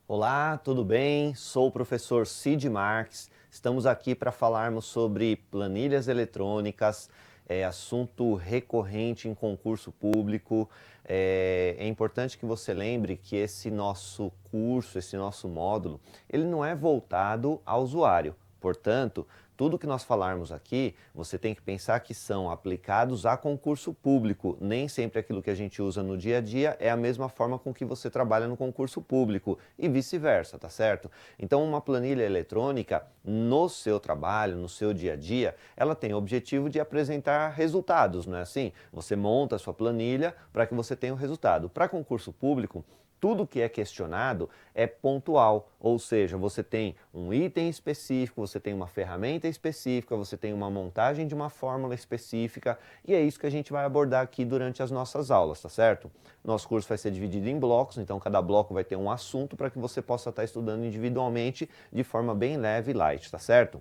Olá, tudo bem? Sou o professor Cid Marques. Estamos aqui para falarmos sobre planilhas eletrônicas, assunto recorrente em concurso público. É importante que você lembre que esse nosso curso, esse nosso módulo, ele não é voltado ao usuário. Portanto, tudo que nós falarmos aqui, você tem que pensar que são aplicados a concurso público. Nem sempre aquilo que a gente usa no dia a dia é a mesma forma com que você trabalha no concurso público e vice-versa, tá certo? Então, uma planilha eletrônica, no seu trabalho, no seu dia a dia, ela tem o objetivo de apresentar resultados, não é assim? Você monta a sua planilha para que você tenha o resultado. Para concurso público, tudo que é questionado é pontual, ou seja, você tem um item específico, você tem uma ferramenta específica, você tem uma montagem de uma fórmula específica, e é isso que a gente vai abordar aqui durante as nossas aulas, tá certo? Nosso curso vai ser dividido em blocos, então cada bloco vai ter um assunto para que você possa estar estudando individualmente de forma bem leve e light, tá certo?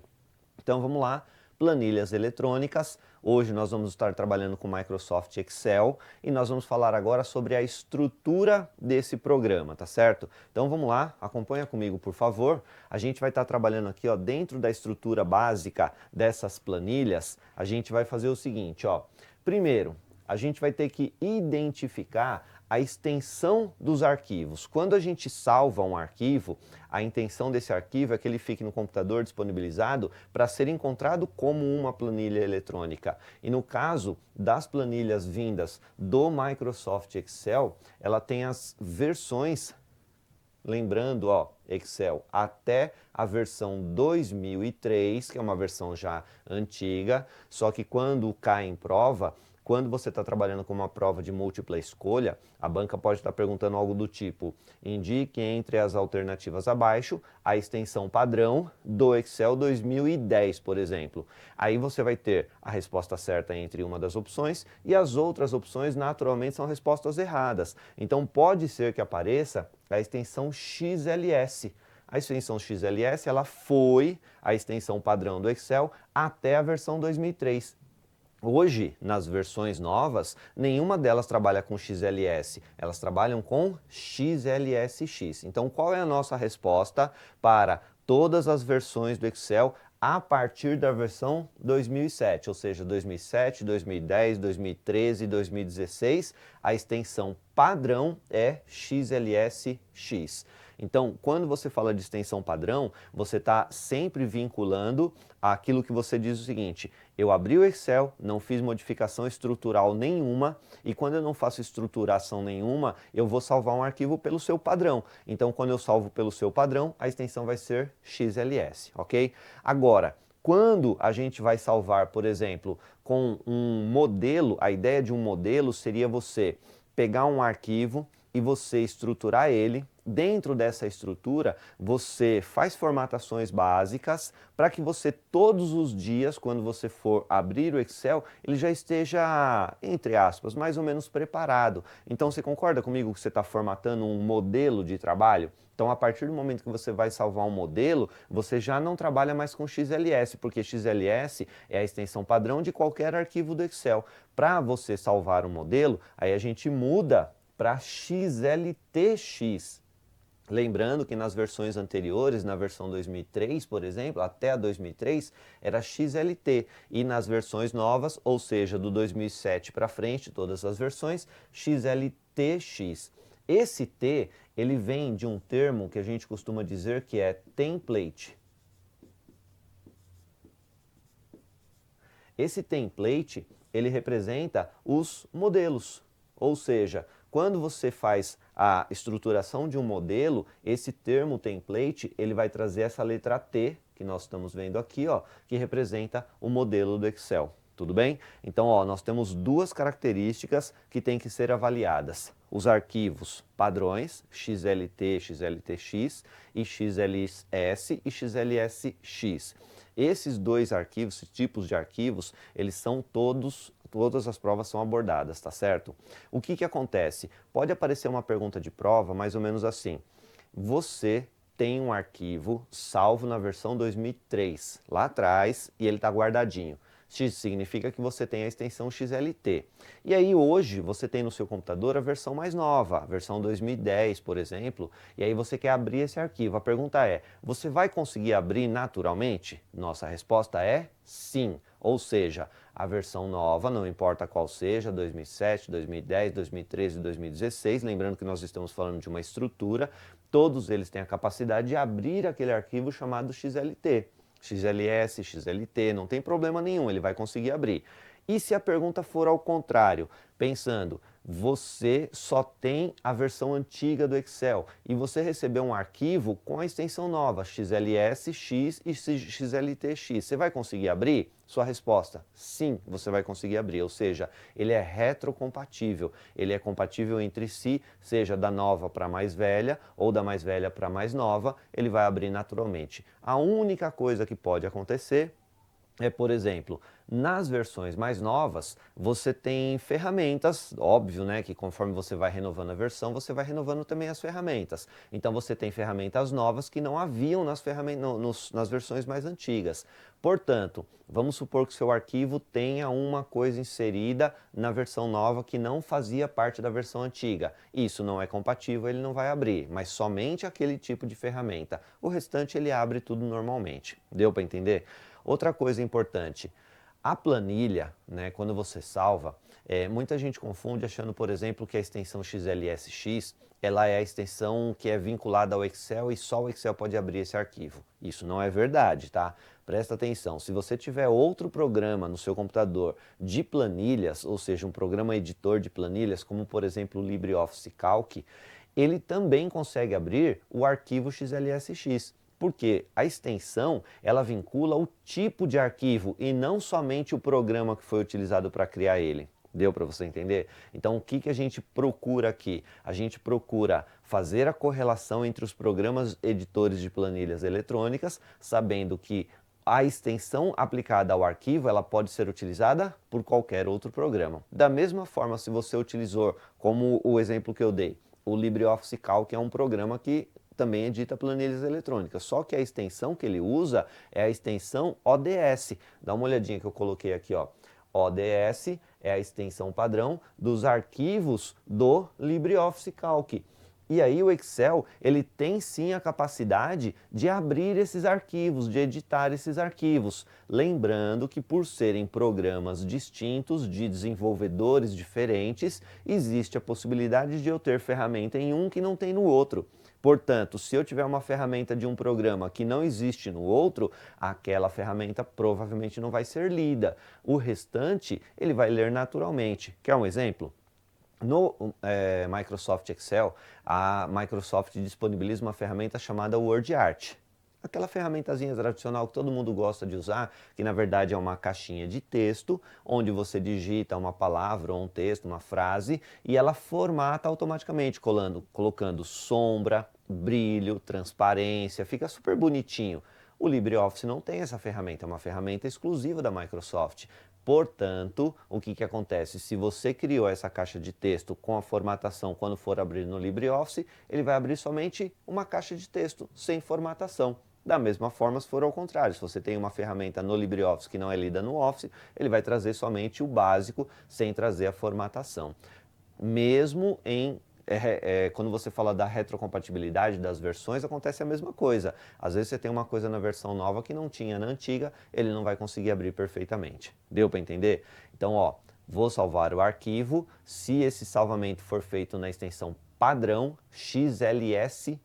Então vamos lá, planilhas eletrônicas. Hoje nós vamos estar trabalhando com Microsoft Excel e nós vamos falar agora sobre a estrutura desse programa, tá certo? Então vamos lá, acompanha comigo por favor. A gente vai estar trabalhando aqui ó, dentro da estrutura básica dessas planilhas, a gente vai fazer o seguinte, ó. Primeiro, a gente vai ter que identificar a extensão dos arquivos. Quando a gente salva um arquivo, a intenção desse arquivo é que ele fique no computador disponibilizado para ser encontrado como uma planilha eletrônica. E no caso das planilhas vindas do Microsoft Excel, ela tem as versões, lembrando, ó, Excel até a versão 2003, que é uma versão já antiga, só que quando cai em prova, quando você está trabalhando com uma prova de múltipla escolha, a banca pode estar perguntando algo do tipo: indique entre as alternativas abaixo a extensão padrão do Excel 2010, por exemplo. Aí você vai ter a resposta certa entre uma das opções e as outras opções naturalmente são respostas erradas. Então pode ser que apareça a extensão XLS. A extensão XLS ela foi a extensão padrão do Excel até a versão 2003. Hoje, nas versões novas, nenhuma delas trabalha com XLS, elas trabalham com XLSX. Então, qual é a nossa resposta para todas as versões do Excel a partir da versão 2007, ou seja, 2007, 2010, 2013, 2016, a extensão padrão é XLSX. Então, quando você fala de extensão padrão, você está sempre vinculando aquilo que você diz o seguinte: eu abri o Excel, não fiz modificação estrutural nenhuma, e quando eu não faço estruturação nenhuma, eu vou salvar um arquivo pelo seu padrão. Então, quando eu salvo pelo seu padrão, a extensão vai ser XLS, ok? Agora, quando a gente vai salvar, por exemplo, com um modelo, a ideia de um modelo seria você pegar um arquivo e você estruturar ele. Dentro dessa estrutura, você faz formatações básicas para que você todos os dias, quando você for abrir o Excel, ele já esteja, entre aspas, mais ou menos preparado. Então você concorda comigo que você está formatando um modelo de trabalho? Então, a partir do momento que você vai salvar um modelo, você já não trabalha mais com XLS, porque XLS é a extensão padrão de qualquer arquivo do Excel. Para você salvar um modelo, aí a gente muda para XLTX. Lembrando que nas versões anteriores, na versão 2003, por exemplo, até a 2003, era XLT. E nas versões novas, ou seja, do 2007 para frente, todas as versões, XLTX. Esse T, ele vem de um termo que a gente costuma dizer que é template. Esse template, ele representa os modelos, ou seja, quando você faz a estruturação de um modelo, esse termo template, ele vai trazer essa letra T, que nós estamos vendo aqui, ó, que representa o modelo do Excel. Tudo bem? Então, ó, nós temos duas características que têm que ser avaliadas. Os arquivos padrões, XLT, XLTX, e XLS e XLSX. Esses dois arquivos, esses tipos de arquivos, eles são todas as provas são abordadas, tá certo? O que que acontece? Pode aparecer uma pergunta de prova mais ou menos assim: você tem um arquivo salvo na versão 2003, lá atrás, e ele está guardadinho. X significa que você tem a extensão XLT. E aí hoje você tem no seu computador a versão mais nova, a versão 2010, por exemplo, e aí você quer abrir esse arquivo. A pergunta é, você vai conseguir abrir naturalmente? Nossa resposta é sim. Ou seja, a versão nova, não importa qual seja, 2007, 2010, 2013, 2016, lembrando que nós estamos falando de uma estrutura, todos eles têm a capacidade de abrir aquele arquivo chamado XLT. XLS, XLT, não tem problema nenhum, ele vai conseguir abrir. E se a pergunta for ao contrário, pensando, você só tem a versão antiga do Excel e você recebeu um arquivo com a extensão nova, XLS, X e XLTX, você vai conseguir abrir? Sua resposta, sim, você vai conseguir abrir, ou seja, ele é retrocompatível, ele é compatível entre si, seja da nova para mais velha ou da mais velha para mais nova, ele vai abrir naturalmente. A única coisa que pode acontecer é, por exemplo, nas versões mais novas, você tem ferramentas, óbvio, né, que conforme você vai renovando a versão, você vai renovando também as ferramentas. Então você tem ferramentas novas que não haviam nas versões mais antigas. Portanto, vamos supor que o seu arquivo tenha uma coisa inserida na versão nova que não fazia parte da versão antiga. Isso não é compatível, ele não vai abrir, mas somente aquele tipo de ferramenta. O restante ele abre tudo normalmente. Deu para entender? Outra coisa importante, a planilha, né, quando você salva, muita gente confunde achando, por exemplo, que a extensão XLSX ela é a extensão que é vinculada ao Excel e só o Excel pode abrir esse arquivo. Isso não é verdade, tá? Presta atenção, se você tiver outro programa no seu computador de planilhas, ou seja, um programa editor de planilhas, como por exemplo o LibreOffice Calc, ele também consegue abrir o arquivo XLSX. Porque a extensão, ela vincula o tipo de arquivo e não somente o programa que foi utilizado para criar ele. Deu para você entender? Então, o que a gente procura aqui? A gente procura fazer a correlação entre os programas editores de planilhas eletrônicas, sabendo que a extensão aplicada ao arquivo, ela pode ser utilizada por qualquer outro programa. Da mesma forma, se você utilizou, como o exemplo que eu dei, o LibreOffice Calc é um programa que também edita planilhas eletrônicas, só que a extensão que ele usa é a extensão ODS. Dá uma olhadinha que eu coloquei aqui, ó. ODS é a extensão padrão dos arquivos do LibreOffice Calc. E aí o Excel, ele tem sim a capacidade de abrir esses arquivos, de editar esses arquivos. Lembrando que por serem programas distintos, de desenvolvedores diferentes, existe a possibilidade de eu ter ferramenta em um que não tem no outro. Portanto, se eu tiver uma ferramenta de um programa que não existe no outro, aquela ferramenta provavelmente não vai ser lida. O restante, ele vai ler naturalmente. Quer um exemplo? No Microsoft Excel, a Microsoft disponibiliza uma ferramenta chamada WordArt. Aquela ferramentazinha tradicional que todo mundo gosta de usar, que na verdade é uma caixinha de texto, onde você digita uma palavra ou um texto, uma frase, e ela formata automaticamente, colocando sombra, brilho, transparência, fica super bonitinho. O LibreOffice não tem essa ferramenta, é uma ferramenta exclusiva da Microsoft. Portanto, o que acontece? Se você criou essa caixa de texto com a formatação quando for abrir no LibreOffice, ele vai abrir somente uma caixa de texto sem formatação. Da mesma forma, se for ao contrário, se você tem uma ferramenta no LibreOffice que não é lida no Office, ele vai trazer somente o básico sem trazer a formatação. Mesmo quando você fala da retrocompatibilidade das versões, acontece a mesma coisa. Às vezes você tem uma coisa na versão nova que não tinha na antiga, ele não vai conseguir abrir perfeitamente. Deu para entender? Então, ó, vou salvar o arquivo. Se esse salvamento for feito na extensão padrão XLSX,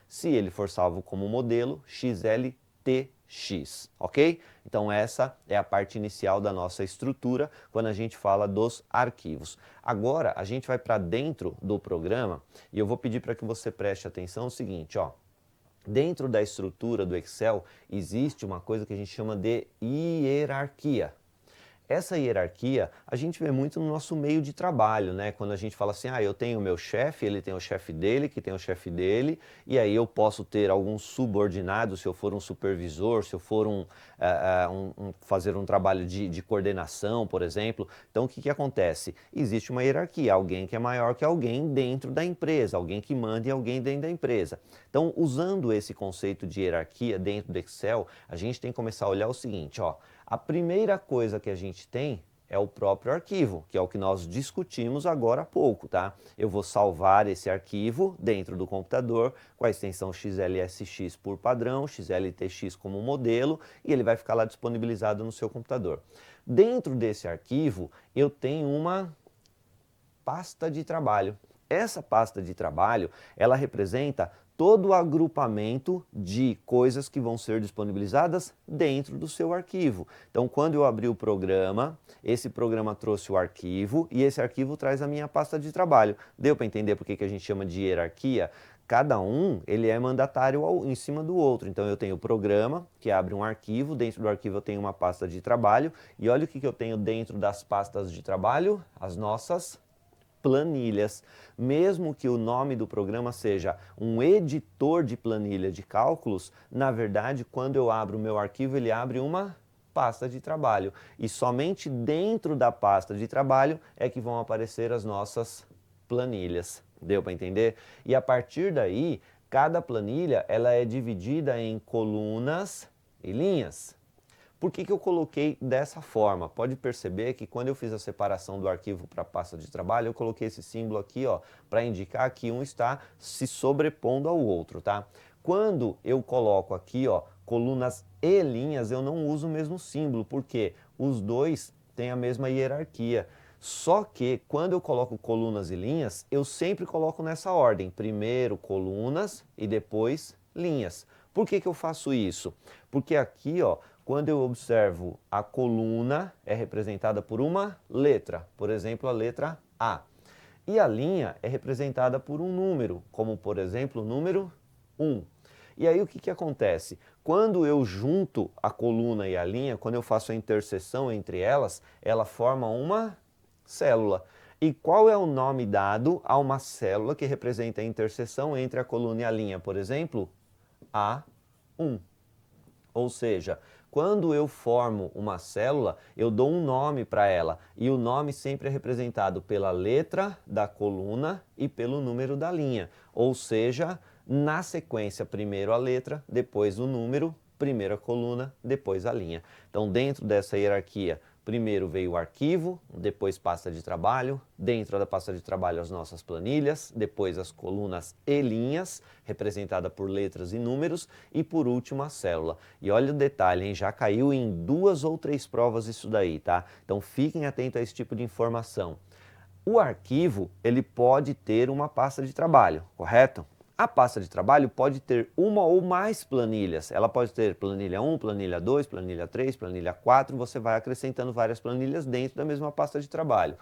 se ele for salvo como modelo XLTX, ok? Então essa é a parte inicial da nossa estrutura quando a gente fala dos arquivos. Agora a gente vai para dentro do programa e eu vou pedir para que você preste atenção no seguinte, ó. Dentro da estrutura do Excel existe uma coisa que a gente chama de hierarquia. Essa hierarquia a gente vê muito no nosso meio de trabalho, né? Quando a gente fala assim, eu tenho o meu chefe, ele tem o chefe dele, que tem o chefe dele, e aí eu posso ter algum subordinado, se eu for um supervisor, se eu for fazer um trabalho de coordenação, por exemplo. Então, o que acontece? Existe uma hierarquia, alguém que é maior que alguém dentro da empresa, alguém que manda em alguém dentro da empresa. Então, usando esse conceito de hierarquia dentro do Excel, a gente tem que começar a olhar o seguinte, ó. A primeira coisa que a gente tem é o próprio arquivo, que é o que nós discutimos agora há pouco, tá? Eu vou salvar esse arquivo dentro do computador com a extensão XLSX por padrão, XLTX como modelo, e ele vai ficar lá disponibilizado no seu computador. Dentro desse arquivo, eu tenho uma pasta de trabalho. Essa pasta de trabalho, ela representa todo o agrupamento de coisas que vão ser disponibilizadas dentro do seu arquivo. Então, quando eu abri o programa, esse programa trouxe o arquivo e esse arquivo traz a minha pasta de trabalho. Deu para entender por que a gente chama de hierarquia? Cada um, ele é mandatário em cima do outro. Então, eu tenho o programa, que abre um arquivo, dentro do arquivo eu tenho uma pasta de trabalho, e olha o que eu tenho dentro das pastas de trabalho, as nossas planilhas. Mesmo que o nome do programa seja um editor de planilha de cálculos, na verdade, quando eu abro o meu arquivo, ele abre uma pasta de trabalho. E somente dentro da pasta de trabalho é que vão aparecer as nossas planilhas. Deu para entender? E a partir daí, cada planilha ela é dividida em colunas e linhas. Por que eu coloquei dessa forma? Pode perceber que quando eu fiz a separação do arquivo para a pasta de trabalho, eu coloquei esse símbolo aqui, ó, para indicar que um está se sobrepondo ao outro, tá? Quando eu coloco aqui, ó, colunas e linhas, eu não uso o mesmo símbolo, porque os dois têm a mesma hierarquia. Só que quando eu coloco colunas e linhas, eu sempre coloco nessa ordem. Primeiro colunas e depois linhas. Por que eu faço isso? Porque aqui, ó, quando eu observo a coluna é representada por uma letra, por exemplo, a letra A. E a linha é representada por um número, como por exemplo o número 1. E aí o que acontece? Quando eu junto a coluna e a linha, quando eu faço a interseção entre elas, ela forma uma célula. E qual é o nome dado a uma célula que representa a interseção entre a coluna e a linha? Por exemplo, A1. Ou seja, quando eu formo uma célula, eu dou um nome para ela. E o nome sempre é representado pela letra da coluna e pelo número da linha. Ou seja, na sequência, primeiro a letra, depois o número, primeiro a coluna, depois a linha. Então, dentro dessa hierarquia, primeiro veio o arquivo, depois pasta de trabalho, dentro da pasta de trabalho as nossas planilhas, depois as colunas e linhas, representada por letras e números, e por último a célula. E olha o detalhe, hein? Já caiu em 2 ou 3 provas isso daí, tá? Então fiquem atentos a esse tipo de informação. O arquivo, ele pode ter uma pasta de trabalho, correto? A pasta de trabalho pode ter uma ou mais planilhas. Ela pode ter planilha 1, planilha 2, planilha 3, planilha 4. Você vai acrescentando várias planilhas dentro da mesma pasta de trabalho.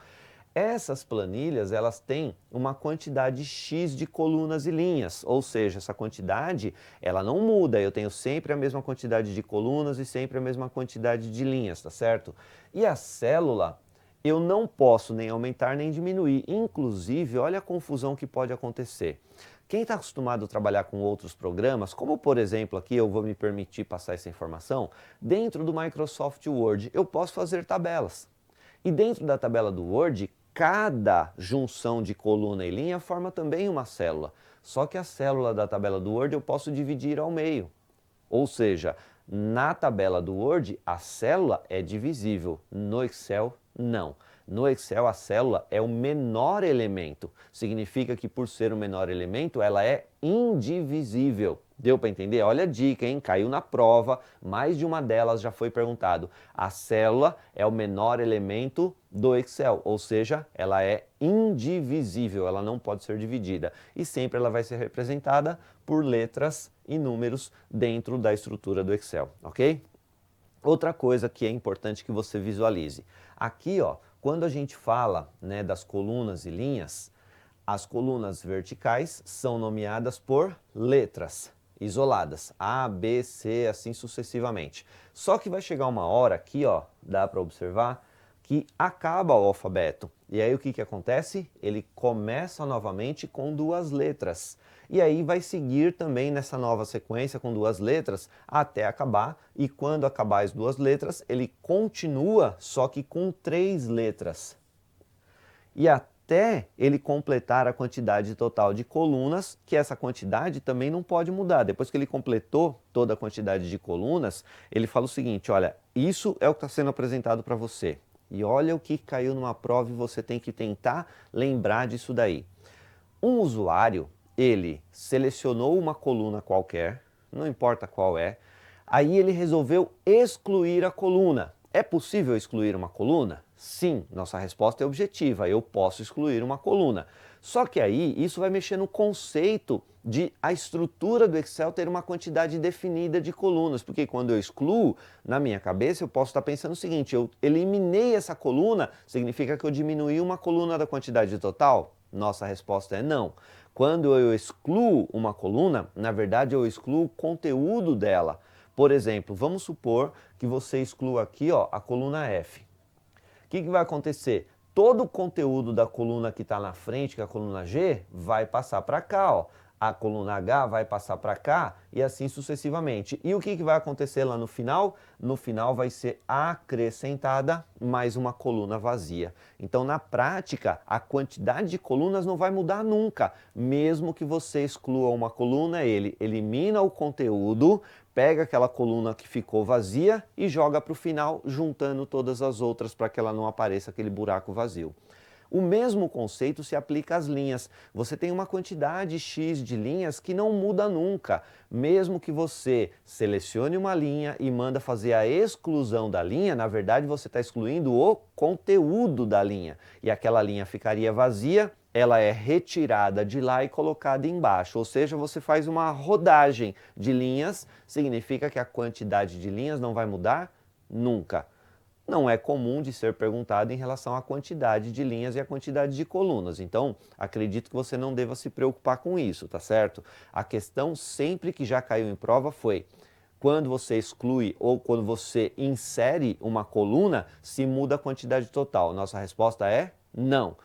Essas planilhas, elas têm uma quantidade X de colunas e linhas. Ou seja, essa quantidade, ela não muda. Eu tenho sempre a mesma quantidade de colunas e sempre a mesma quantidade de linhas, tá certo? E a célula, eu não posso nem aumentar nem diminuir. Inclusive, olha a confusão que pode acontecer. Quem está acostumado a trabalhar com outros programas, como por exemplo aqui eu vou me permitir passar essa informação, dentro do Microsoft Word eu posso fazer tabelas. E dentro da tabela do Word, cada junção de coluna e linha forma também uma célula. Só que a célula da tabela do Word eu posso dividir ao meio. Ou seja, na tabela do Word a célula é divisível, no Excel não. No Excel, a célula é o menor elemento. Significa que, por ser o menor elemento, ela é indivisível. Deu para entender? Olha a dica, hein? Caiu na prova, mais de uma delas já foi perguntado. A célula é o menor elemento do Excel, ou seja, ela é indivisível, ela não pode ser dividida. E sempre ela vai ser representada por letras e números dentro da estrutura do Excel, ok? Outra coisa que é importante que você visualize. Aqui, ó, quando a gente fala, né, das colunas e linhas, as colunas verticais são nomeadas por letras isoladas, A, B, C, assim sucessivamente. Só que vai chegar uma hora aqui, ó, dá para observar, que acaba o alfabeto. E aí o que acontece? Ele começa novamente com 2 letras. E aí vai seguir também nessa nova sequência com 2 letras até acabar. E quando acabar as 2 letras, ele continua só que com 3 letras. E até até ele completar a quantidade total de colunas, que essa quantidade também não pode mudar. Depois que ele completou toda a quantidade de colunas, ele fala o seguinte, olha, isso é o que está sendo apresentado para você. E olha o que caiu numa prova e você tem que tentar lembrar disso daí. Um usuário, ele selecionou uma coluna qualquer, não importa qual é, aí ele resolveu excluir a coluna. É possível excluir uma coluna? Sim, nossa resposta é objetiva, eu posso excluir uma coluna. Só que aí isso vai mexer no conceito de a estrutura do Excel ter uma quantidade definida de colunas, porque quando eu excluo, na minha cabeça eu posso estar pensando o seguinte, eu eliminei essa coluna, significa que eu diminui uma coluna da quantidade total? Nossa resposta é não. Quando eu excluo uma coluna, na verdade eu excluo o conteúdo dela. Por exemplo, vamos supor que você exclua aqui ó, a coluna F. O que vai acontecer? Todo o conteúdo da coluna que está na frente, que é a coluna G, vai passar para cá. Ó. A coluna H vai passar para cá e assim sucessivamente. E o que vai acontecer lá no final? No final vai ser acrescentada mais uma coluna vazia. Então, na prática, a quantidade de colunas não vai mudar nunca. Mesmo que você exclua uma coluna, ele elimina o conteúdo, pega aquela coluna que ficou vazia e joga para o final, juntando todas as outras para que ela não apareça aquele buraco vazio. O mesmo conceito se aplica às linhas. Você tem uma quantidade X de linhas que não muda nunca. Mesmo que você selecione uma linha e manda fazer a exclusão da linha, na verdade você está excluindo o conteúdo da linha. E aquela linha ficaria vazia, ela é retirada de lá e colocada embaixo. Ou seja, você faz uma rodagem de linhas, significa que a quantidade de linhas não vai mudar nunca. Não é comum de ser perguntado em relação à quantidade de linhas e à quantidade de colunas. Então, acredito que você não deva se preocupar com isso, tá certo? A questão sempre que já caiu em prova foi quando você exclui ou quando você insere uma coluna, se muda a quantidade total. Nossa resposta é não.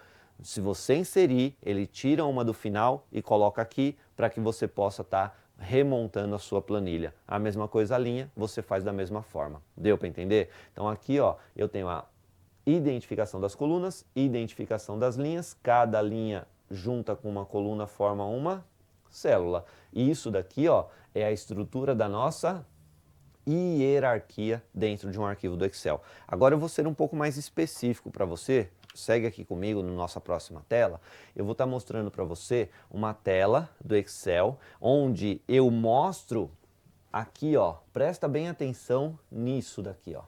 Se você inserir, ele tira uma do final e coloca aqui para que você possa estar remontando a sua planilha. A mesma coisa a linha, você faz da mesma forma. Deu para entender? Então aqui ó, eu tenho a identificação das colunas, identificação das linhas, cada linha junta com uma coluna forma uma célula. E isso daqui ó, é a estrutura da nossa hierarquia dentro de um arquivo do Excel. Agora eu vou ser um pouco mais específico para você. Segue aqui comigo na nossa próxima tela. Eu vou estar mostrando para você uma tela do Excel onde eu mostro aqui, ó, presta bem atenção nisso daqui, ó.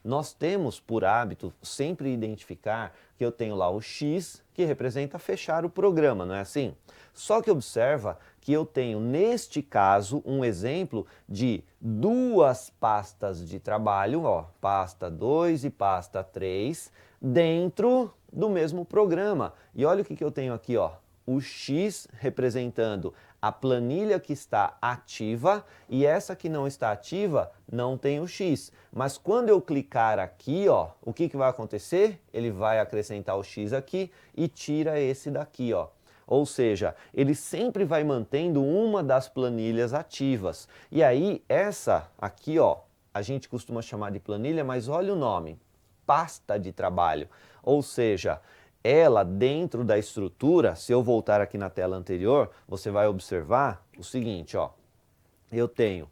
Nós temos por hábito sempre identificar que eu tenho lá o X, que representa fechar o programa, não é assim? Só que observa que eu tenho, neste caso, um exemplo de duas pastas de trabalho, ó, pasta 2 e pasta 3, dentro do mesmo programa. E olha o que eu tenho aqui, ó, o X representando a planilha que está ativa e essa que não está ativa não tem o X. Mas quando eu clicar aqui, ó, o que vai acontecer? Ele vai acrescentar o X aqui e tira esse daqui, ó. Ou seja, ele sempre vai mantendo uma das planilhas ativas. E aí, essa aqui, ó, a gente costuma chamar de planilha, mas olha o nome, pasta de trabalho. Ou seja, ela dentro da estrutura, se eu voltar aqui na tela anterior, você vai observar o seguinte, ó. Eu tenho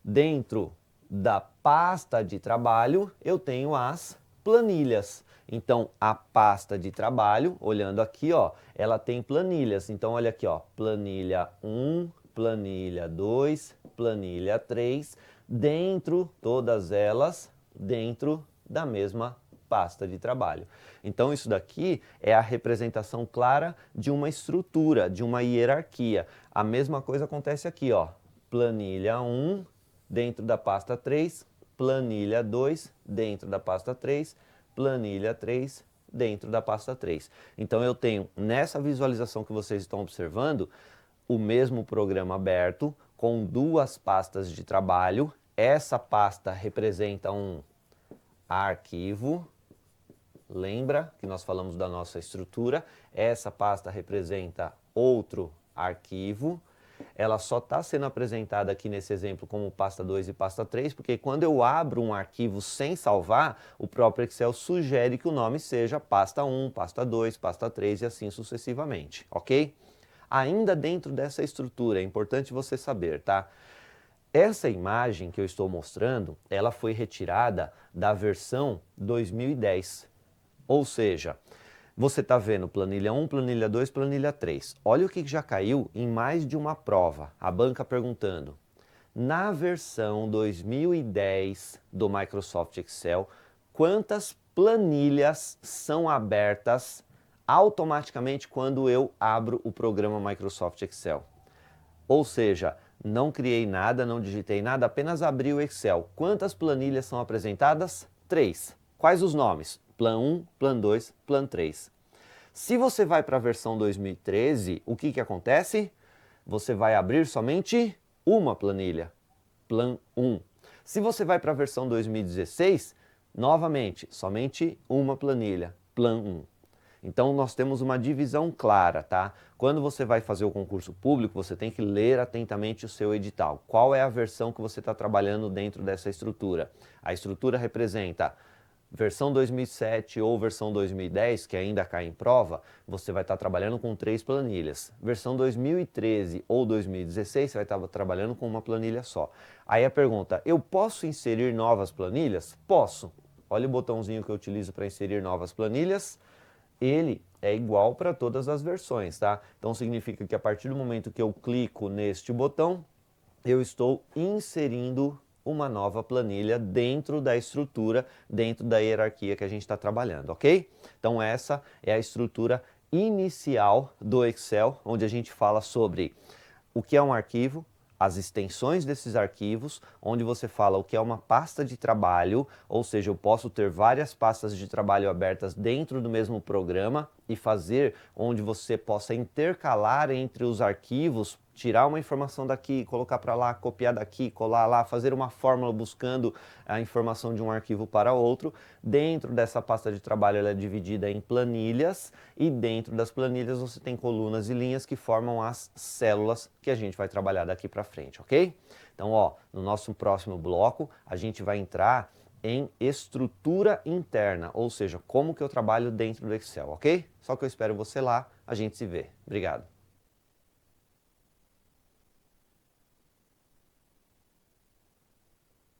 dentro da pasta de trabalho, eu tenho as planilhas. Então, a pasta de trabalho, olhando aqui, ó, ela tem planilhas. Então, olha aqui, ó, planilha 1, planilha 2, planilha 3, dentro, todas elas, dentro da mesma pasta de trabalho. Então, isso daqui é a representação clara de uma estrutura, de uma hierarquia. A mesma coisa acontece aqui, ó, planilha 1, dentro da pasta 3, planilha 2, dentro da pasta 3, planilha 3, dentro da pasta 3. Então eu tenho, nessa visualização que vocês estão observando, o mesmo programa aberto, com duas pastas de trabalho. Essa pasta representa um arquivo, lembra que nós falamos da nossa estrutura? Essa pasta representa outro arquivo. ela só está sendo apresentada aqui nesse exemplo como pasta 2 e pasta 3, porque quando eu abro um arquivo sem salvar, o próprio Excel sugere que o nome seja pasta 1, pasta 2, pasta 3 e assim sucessivamente, ok? Ainda dentro dessa estrutura, é importante você saber, tá? Essa imagem que eu estou mostrando, ela foi retirada da versão 2010. Ou seja, você está vendo planilha 1, planilha 2, planilha 3. Olha o que já caiu em mais de uma prova. A banca perguntando, na versão 2010 do Microsoft Excel, quantas planilhas são abertas automaticamente quando eu abro o programa Microsoft Excel? Ou seja, não criei nada, não digitei nada, apenas abri o Excel. Quantas planilhas são apresentadas? 3. Quais os nomes? Plan 1, Plan 2, Plan 3. Se você vai para a versão 2013, o que acontece? Você vai abrir somente uma planilha, Plan 1. Se você vai para a versão 2016, novamente, somente uma planilha, Plan 1. Então nós temos uma divisão clara, tá? Quando você vai fazer o concurso público, você tem que ler atentamente o seu edital. Qual é a versão que você está trabalhando dentro dessa estrutura? A estrutura representa versão 2007 ou versão 2010, que ainda cai em prova, você vai estar trabalhando com 3 planilhas. Versão 2013 ou 2016, você vai estar trabalhando com uma planilha só. Aí a pergunta, eu posso inserir novas planilhas? Posso. Olha o botãozinho que eu utilizo para inserir novas planilhas. Ele é igual para todas as versões, tá? Então significa que a partir do momento que eu clico neste botão, eu estou inserindo uma nova planilha dentro da estrutura, dentro da hierarquia que a gente está trabalhando, ok? Então essa é a estrutura inicial do Excel, onde a gente fala sobre o que é um arquivo, as extensões desses arquivos, onde você fala o que é uma pasta de trabalho, ou seja, eu posso ter várias pastas de trabalho abertas dentro do mesmo programa e fazer onde você possa intercalar entre os arquivos, tirar uma informação daqui, colocar para lá, copiar daqui, colar lá, fazer uma fórmula buscando a informação de um arquivo para outro. Dentro dessa pasta de trabalho ela é dividida em planilhas e dentro das planilhas você tem colunas e linhas que formam as células que a gente vai trabalhar daqui para frente, ok? Então, ó, no nosso próximo bloco a gente vai entrar em estrutura interna, ou seja, como que eu trabalho dentro do Excel, ok? Só que eu espero você lá, a gente se vê. Obrigado.